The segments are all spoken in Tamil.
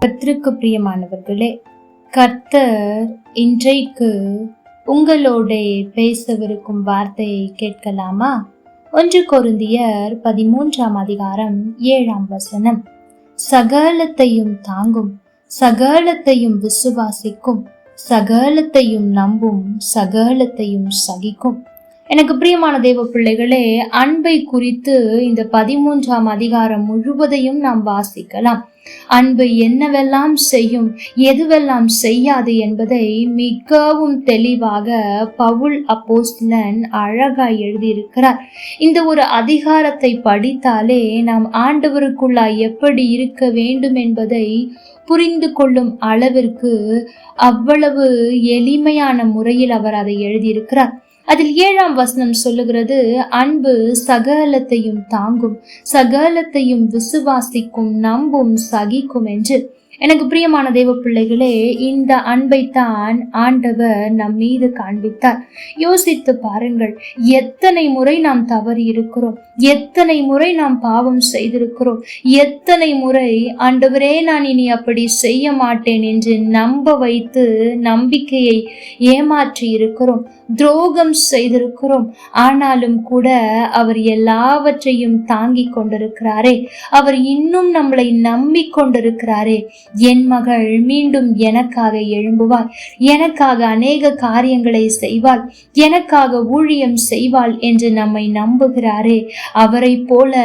கர்த்தருக்கு பிரியமானவர்களே, கர்த்தர் இன்றைக்கு உங்களோட பேசவிருக்கும் வார்த்தையை கேட்கலாமா? 1 கொரிந்தியர் 13ஆம் அதிகாரம் 7ஆம் வசனம். சகலத்தையும் தாங்கும், சகலத்தையும் விசுவாசிக்கும், சகலத்தையும் நம்பும், சகலத்தையும் சகிக்கும். எனக்கு பிரியமான தேவ பிள்ளைகளே, அன்பை குறித்து இந்த 13ஆம் அதிகாரம் முழுவதையும் நாம் வாசிக்கலாம். அன்பு என்னவெல்லாம் செய்யும், எதுவெல்லாம் செய்யாது என்பதை மிகவும் தெளிவாக பவுல் அப்போஸ்தலன் அழகாய் எழுதியிருக்கிறார். இந்த ஒரு அதிகாரத்தை படித்தாலே நாம் ஆண்டவருக்குள்ளாய் எப்படி இருக்க வேண்டும் என்பதை புரிந்து கொள்ளும் அளவிற்கு அவ்வளவு எளிமையான முறையில் அவர் அதை எழுதியிருக்கிறார். அதில் 7ஆம் வசனம் சொல்லுகிறது, அன்பு சகலத்தையும் தாங்கும், சகலத்தையும் விசுவாசிக்கும், நம்பும், சகிக்கும் என்று. எனக்கு பிரியமான தேவ பிள்ளைகளே, இந்த அன்பைத்தான் ஆண்டவர் நம் மீது காண்பித்தார். யோசித்து பாருங்கள், எத்தனை முறை நாம் தவறி இருக்கிறோம், எத்தனை முறை நாம் பாவம் செய்திருக்கிறோம், எத்தனை முறை ஆண்டவரே நான் இனி அப்படி செய்ய மாட்டேன் என்று நம்ப வைத்து நம்பிக்கையை ஏமாற்றி இருக்கிறோம், துரோகம் செய்திருக்கிறோம். ஆனாலும் கூட அவர் எல்லாவற்றையும் தாங்கி கொண்டிருக்கிறாரே, அவர் இன்னும் நம்மளை நம்பிக்கொண்டிருக்கிறாரே. என் மகள் மீண்டும் எனக்காக எழும்புவாள், எனக்காக அநேக காரியங்களை செய்வாள், எனக்காக ஊழியம் செய்வாள் என்று நம்மை நம்புகிறாரே. அவரை போல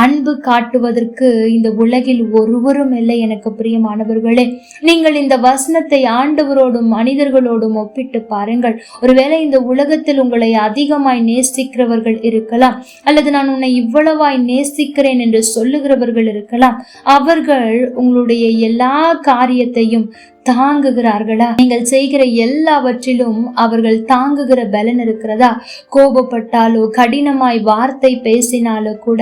அன்பு காட்டுவதற்கு இந்த உலகில் ஒருவரும் இல்லை. எனக்கு பிரியமானவர்களே, நீங்கள் இந்த வசனத்தை ஆண்டவரோடும் மனிதர்களோடும் ஒப்பிட்டு பாருங்கள். ஒருவேளை இந்த உலகத்தில் உங்களை அதிகமாய் நேசிக்கிறவர்கள் இருக்கலாம், அல்லது நான் உன்னை இவ்வளவாய் நேசிக்கிறேன் என்று சொல்லுகிறவர்கள் இருக்கலாம். அவர்கள் உங்களுடைய எல்லா காரியத்தையும் தாங்குகிறார்களா? நீங்கள் செய்கிற எல்லாவற்றிலும் அவர்கள் தாங்குகிற பலன் இருக்கிறதா? கோபப்பட்டாலோ, கடினமாய் வார்த்தை பேசினாலோ கூட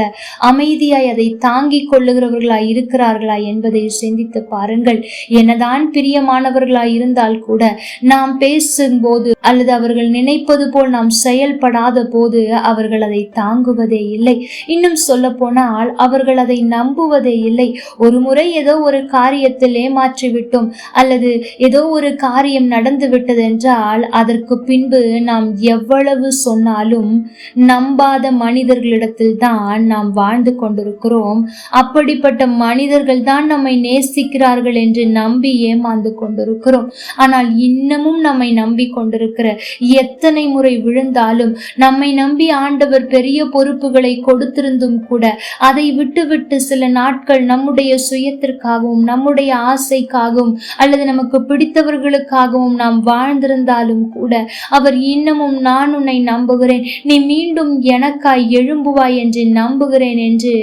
அமைதியாய் அதை தாங்கிக் கொள்ளுகிறவர்களாய் இருக்கிறார்களா என்பதை சிந்தித்து பாருங்கள். என்னதான் பிரியமானவர்களாய் இருந்தால் கூட நாம் பேசும்போது அல்லது அவர்கள் நினைப்பது போல் நாம் செயல்படாத போது அவர்கள் அதை தாங்குவதே இல்லை. இன்னும் சொல்ல போனால் அவர்கள் அதை நம்புவதே இல்லை. ஒரு முறை ஏதோ ஒரு காரியத்தில் ஏமாற்றி விட்டோம் அல்லது ஏதோ ஒரு காரியம் நடந்து விட்டது என்றால் அதற்கு பின்பு நாம் எவ்வளவு சொன்னாலும் நம்பாத மனிதர்களிடத்தில் தான் நாம் வாழ்ந்து கொண்டிருக்கிறோம். அப்படிப்பட்ட மனிதர்கள் தான் நம்மை நேசிக்கிறார்கள் என்று நம்பி ஏமாந்து கொண்டிருக்கிறோம். ஆனால் இன்னமும் நம்மை நம்பி கொண்டிருக்கிற, எத்தனை முறை விழுந்தாலும் நம்மை நம்பி ஆண்டவர் பெரிய பொறுப்புகளை கொடுத்திருந்தும் கூட அதை விட்டுவிட்டு சில நாட்கள் நம்முடைய சுயத்திற்காகவும் நம்முடைய ஆசைக்காகவும் அல்லது நமக்கு பிடித்தவர்களுக்காகவும் நாம் வாழ்ந்திருந்தாலும் கூட அவர் இன்னமும் நான் உன்னை நம்புகிறேன், நீ மீண்டும் எனக்காய் எழும்புவாய் என்று நம்புகிறேன் என்று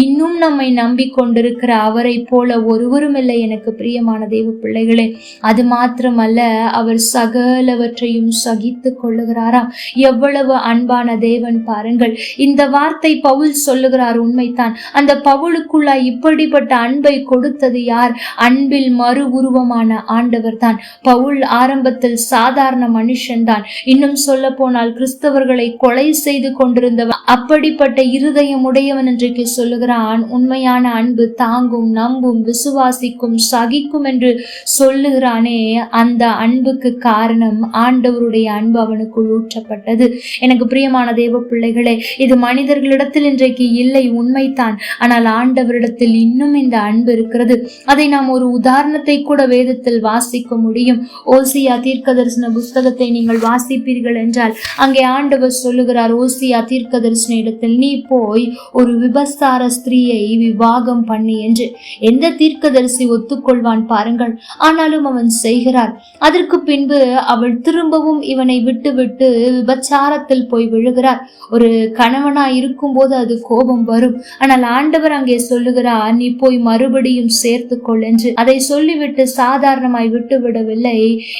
இன்னும் நம்மை நம்பிக்கொண்டிருக்கிற அவரை போல ஒருவரும் இல்லை. எனக்கு பிரியமான தேவ பிள்ளைகளே, அது மாத்திரமல்ல, அவர் சகலவற்றையும் சகித்து கொள்ளுகிறாராம். எவ்வளவு அன்பான தேவன் பாருங்கள். இந்த வார்த்தை பவுல் சொல்லுகிறார், உண்மைதான். அந்த பவுலுக்குள்ளாய் இப்படிப்பட்ட அன்பை கொடுத்தது யார்? அன்பில் மறு உருவமான ஆண்டவர் தான். பவுல் ஆரம்பத்தில் சாதாரண மனுஷன்தான். இன்னும் சொல்ல போனால் கிறிஸ்தவர்களை கொலை செய்து கொண்டிருந்தவன். அப்படிப்பட்ட இருதயம் உடையவன் இன்றைக்கு சொல்லுகிறான், உண்மையான அன்பு தாங்கும், நம்பும், விசுவாசிக்கும், சகிக்கும் என்று சொல்லுகிறானே. அந்த அன்புக்கு காரணம் ஆண்டவருடைய அன்பு அவனுக்குள் ஊற்றப்பட்டது. எனக்கு பிரியமான தேவ பிள்ளைகளே, இது மனிதர்களிடத்தில் இன்றைக்கு இல்லை, உண்மைதான். ஆனால் ஆண்டவரிடத்தில் இன்னும் இந்த அன்பு இருக்கிறது. அதை நாம் ஒரு உதாரணத்தை கூட வேதத்தில் வாசிக்க முடியும். ஓசியா தீர்க்கதரிசன புஸ்தகத்தை நீங்கள் வாசிப்பீர்கள் என்றால் அங்கே ஆண்டவர் சொல்லுகிறார், ஓசியா தீர்க்கதரிசன இடத்தில் நீ போய் ஒரு விபச்சார ஸ்திரீயை விவாகம் பண்ணி என்று. எந்த தீர்க்கதரிசி ஒத்துக்கொள்வான் பாருங்கள். ஆனாலும் அவன் செய்கிறார். அதற்கு பின்பு அவள் திரும்பவும் இவனை விட்டு விட்டு விபச்சாரத்தில் போய் விழுகிறார். ஒரு கணவனா இருக்கும் போது அது கோபம் வரும். ஆனால் ஆண்டவர் அங்கே சொல்லுகிறார், நீ போய் மறுபடியும் சேர்த்து கொள் என்று. அதை சொல்லிவிட்டு சாதாரணமாய் விட்டுவிடவில்லை.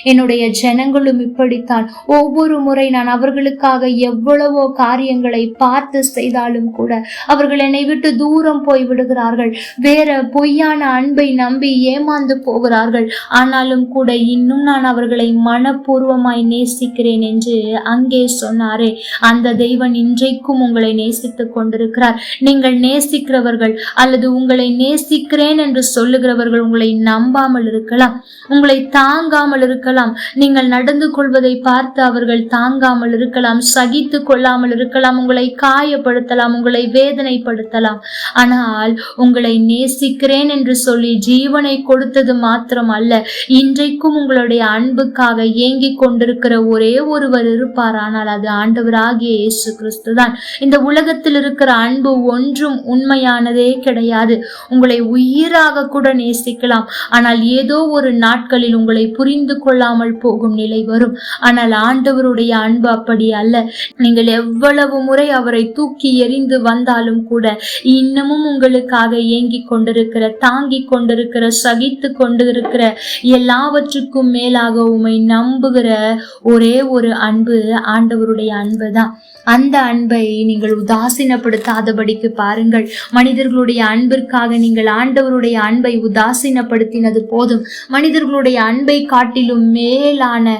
என்னுடைய ஜனங்களும் இப்படித்தான். ஒவ்வொரு முறை நான் அவர்களுக்காக எவ்வளவோ காரியங்களை பார்த்து செய்தாலும் கூட அவர்கள் என்னை விட்டு தூரம் போய் விடுகிறார்கள். வேற பொய்யான அன்பை நம்பி ஏமாந்து போகிறார்கள். ஆனாலும் கூட இன்னும் நான் அவர்களை மனப்பூர்வமாய் நேசிக்கிறேன் என்று அங்கே சொன்னாரே, அந்த தெய்வன் இன்றைக்கும் உங்களை நேசித்துக் கொண்டிருக்கிறார். நீங்கள் நேசிக்கிறவர்கள் அல்லது உங்களை நேசிக்கிறேன் என்று சொல்லுகிறவர்கள் உங்களை நம்பாமல் இருக்கலாம், உங்களை தாங்காமல் இருக்கலாம். நீங்கள் நடந்து கொள்வதை பார்த்து அவர்கள் தாங்காமல் இருக்கலாம், சகித்து கொள்ளாமல் இருக்கலாம், உங்களை காயப்படுத்தலாம், உங்களை வேதனைப்படுத்தலாம். ஆனால் உங்களை நேசிக்கிறேன் என்று சொல்லி ஜீவனை கொடுத்தது மாத்திரம் அல்ல, இன்றைக்கும் உங்களுடைய அன்புக்காக ஏங்கிக் கொண்டிருக்கிற ஒரே ஒருவர் இருப்பார். ஆனால் அது ஆண்டவராகிய இயேசு கிறிஸ்து தான். இந்த உலகத்தில் இருக்கிற அன்பு ஒன்றும் உண்மையானதே கிடையாது. உங்களை உயிராக கூட நேசிக்கலாம், ஆனால் ஏதோ ஒரு நாட்களில் உங்களை புரிந்து கொள்ளாமல் போகும் நிலை வரும். ஆனால் ஆண்டவருடைய அன்பு அப்படி அல்ல. நீங்கள் எவ்வளவு முறை அவரை தூக்கி எறிந்து வந்தாலும் கூட இன்னமும் உங்களுக்காக ஏங்கிக் கொண்டிருக்கிற, தாங்கிக் கொண்டிருக்கிற, சகித்து கொண்டிருக்கிற, எல்லாவற்றுக்கும் மேலாக உம்மை நம்புகிற ஒரே ஒரு அன்பு ஆண்டவருடைய அன்பு தான். அந்த அன்பை நீங்கள் உதாசீனப்படுத்தாதபடிக்கு பாருங்கள். மனிதர்களுடைய அன்பிற்காக நீங்கள் ஆண்டவருடைய அன்பை உதாசீனப்படுத்தினது போதும். மனிதர்களுடைய அன்பை காட்டிலும் மேலான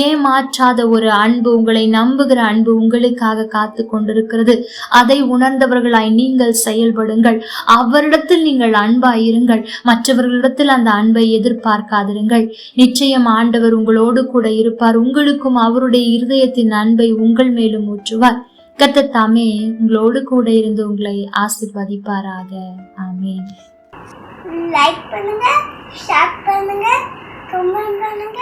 ஏமாற்றாத ஒரு அன்பு, உங்களை நம்புகிற அன்பு உங்களுக்காக காத்து கொண்டிருக்கிறது. அதை உணர்ந்தவர்களாய் நீங்கள் செயல்படுங்கள். அவரிடத்தில் நீங்கள் அன்பாய் இருங்கள். மற்றவர்களிடத்தில் அந்த அன்பை எதிர்பார்க்காதிருங்கள். நிச்சயம் ஆண்டவர் உங்களோடு கூட இருப்பார். உங்களுக்கும் அவருடைய இருதயத்தின் அன்பை உங்கள் மேலும் ஊற்றுவார். கர்த்தர் தாமே உங்களோடு கூட இருந்து உங்களை ஆசீர்வதிப்பாராக. ஆமென். லைக் பண்ணுங்க, ஷேர் பண்ணுங்க, கமெண்ட் பண்ணுங்க.